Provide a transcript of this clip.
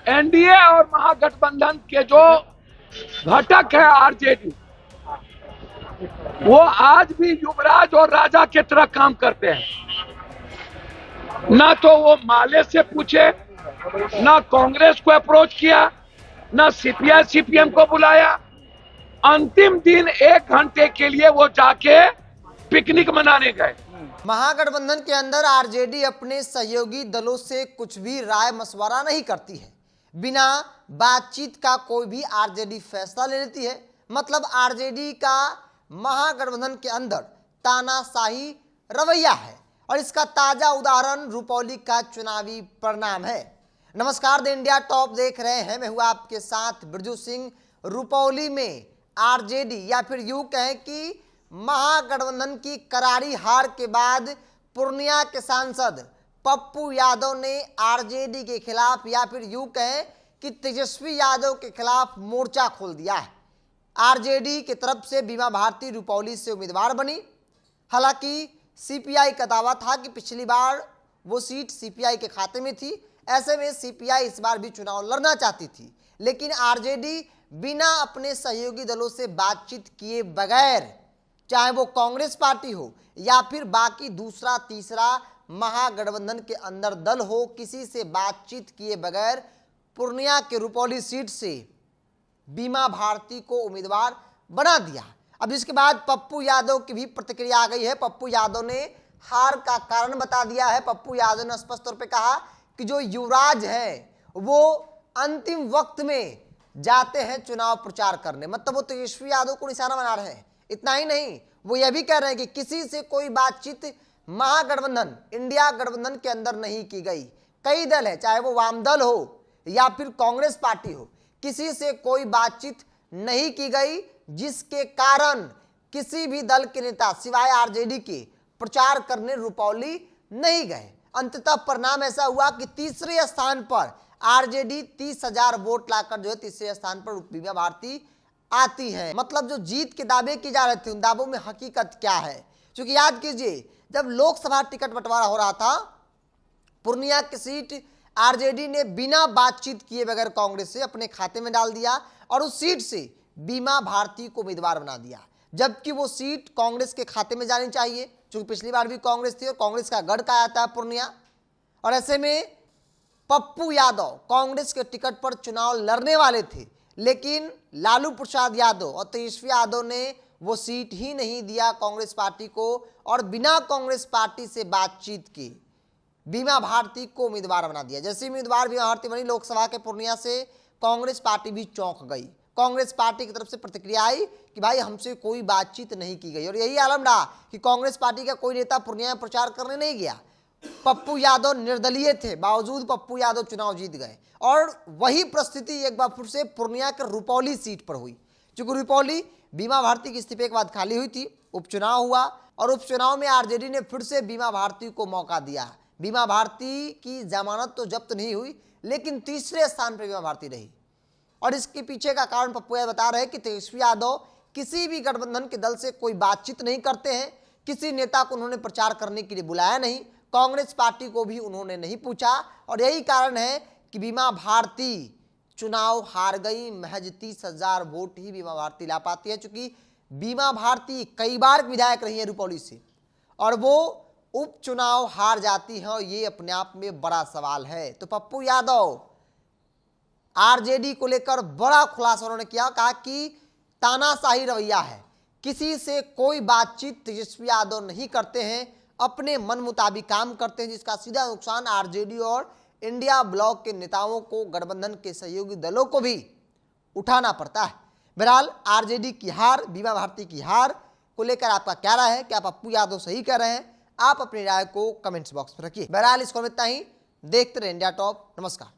NDA और महागठबंधन के जो घटक है आरजेडी, वो आज भी युवराज और राजा की तरह काम करते हैं। ना तो वो माले से पूछे, ना कांग्रेस को अप्रोच किया, ना सीपीआई सीपीएम को बुलाया। अंतिम दिन 1 घंटे के लिए वो जाके पिकनिक मनाने गए। महागठबंधन के अंदर आरजेडी अपने सहयोगी दलों से कुछ भी राय मशवरा नहीं करती है। बिना बातचीत का कोई भी आरजेडी फैसला ले लेती है। मतलब आरजेडी का महागठबंधन के अंदर तानाशाही रवैया है और इसका ताजा उदाहरण रुपौली का चुनावी परिणाम है। नमस्कार, द इंडिया टॉप देख रहे हैं। मैं हूं आपके साथ बिरजू सिंह। रुपौली में आरजेडी या फिर यूं कहें कि महागठबंधन की करारी हार के बाद पूर्णिया के सांसद पप्पू यादव ने आरजेडी के खिलाफ या फिर यूं कहें कि तेजस्वी यादव के खिलाफ मोर्चा खोल दिया है। आरजेडी की तरफ से बीमा भारती रुपौली से उम्मीदवार बनी। हालांकि सीपीआई का दावा था कि पिछली बार वो सीट सीपीआई के खाते में थी, ऐसे में सीपीआई इस बार भी चुनाव लड़ना चाहती थी। लेकिन आरजेडी बिना अपने सहयोगी दलों से बातचीत किए बगैर, चाहे वो कांग्रेस पार्टी हो या फिर बाकी दूसरा तीसरा महागठबंधन के अंदर दल हो, किसी से बातचीत किए बगैर पूर्णिया के रुपौली सीट से बीमा भारती को उम्मीदवार बना दिया। अब इसके बाद पप्पू यादव की भी प्रतिक्रिया आ गई है। पप्पू यादव ने हार का कारण बता दिया है। पप्पू यादव ने स्पष्ट तौर पे कहा कि जो युवराज है वो अंतिम वक्त में जाते हैं चुनाव प्रचार करने। मतलब वो तेजस्वी यादव को निशाना बना रहे हैं। इतना ही नहीं, वो यह भी कह रहे हैं कि किसी से कोई बातचीत महागठबंधन इंडिया गठबंधन के अंदर नहीं की गई। कई दल है, चाहे वो वाम दल हो या फिर कांग्रेस पार्टी हो, किसी से कोई बातचीत नहीं की गई, जिसके कारण किसी भी दल के नेता सिवाय आरजेडी के प्रचार करने रुपौली नहीं गए। अंततः परिणाम ऐसा हुआ कि तीसरे स्थान पर आरजेडी 30,000 वोट लाकर जो है तीसरे स्थान पर बीमा भारती आती है। मतलब जो जीत के दावे किए जा रहे थे, उन दावों में हकीकत क्या है? क्योंकि याद कीजिए, जब लोकसभा टिकट बंटवारा हो रहा था, पूर्णिया की सीट आरजेडी ने बिना बातचीत किए बगैर कांग्रेस से अपने खाते में डाल दिया और उस सीट से बीमा भारती को उम्मीदवार बना दिया, जबकि वो सीट कांग्रेस के खाते में जानी चाहिए, क्योंकि पिछली बार भी कांग्रेस थी और कांग्रेस का गढ़ कहा जाता है पूर्णिया। और ऐसे में पप्पू यादव कांग्रेस के टिकट पर चुनाव लड़ने वाले थे, लेकिन लालू प्रसाद यादव और तेजस्वी यादव ने वो सीट ही नहीं दिया कांग्रेस पार्टी को और बिना कांग्रेस पार्टी से बातचीत के बीमा भारती को उम्मीदवार बना दिया। जैसे उम्मीदवार बीमा भारती बनी लोकसभा के पूर्णिया से, कांग्रेस पार्टी भी चौंक गई। कांग्रेस पार्टी की तरफ से प्रतिक्रिया आई कि भाई हमसे कोई बातचीत नहीं की गई और यही आलम रहा कि कांग्रेस पार्टी का कोई नेता पूर्णिया में प्रचार करने नहीं गया। पप्पू यादव निर्दलीय थे, बावजूद पप्पू यादव चुनाव जीत गए। और वही परिस्थिति एक बार फिर से पूर्णिया के रुपौली सीट पर हुई। क्योंकि रुपौली बीमा भारती के इस्तीफे के बाद खाली हुई थी, उपचुनाव हुआ और उपचुनाव में आरजेडी ने फिर से बीमा भारती को मौका दिया। बीमा भारती की जमानत तो जब्त नहीं हुई, लेकिन तीसरे स्थान पर बीमा भारती रही। और इसके पीछे का कारण पप्पू यादव बता रहे हैं कि तेजस्वी यादव किसी भी गठबंधन के दल से कोई बातचीत नहीं करते हैं, किसी नेता को उन्होंने प्रचार करने के लिए बुलाया नहीं, कांग्रेस पार्टी को भी उन्होंने नहीं पूछा और यही कारण है कि बीमा भारती चुनाव हार गई। महज 30,000 वोट ही बीमा भारती ला पाती है, चूंकि बीमा भारती कई बार विधायक रही है रुपौली से और वो उपचुनाव हार जाती है और ये अपने आप में बड़ा सवाल है। तो पप्पू यादव आरजेडी को लेकर बड़ा खुलासा उन्होंने किया, कहा कि तानाशाही रवैया है, किसी से कोई बातचीत तेजस्वी यादव नहीं करते हैं, अपने मन मुताबिक काम करते हैं, जिसका सीधा नुकसान आरजेडी और इंडिया ब्लॉक के नेताओं को, गठबंधन के सहयोगी दलों को भी उठाना पड़ता है। बहरहाल आरजेडी की हार, बीमा भारती की हार को लेकर आपका क्या राय है? क्या पप्पू यादव सही कह रहे हैं? आप अपनी राय को कमेंट्स बॉक्स में रखिए। बहरहाल इसको इतना ही। देखते रहे इंडिया टॉप। नमस्कार।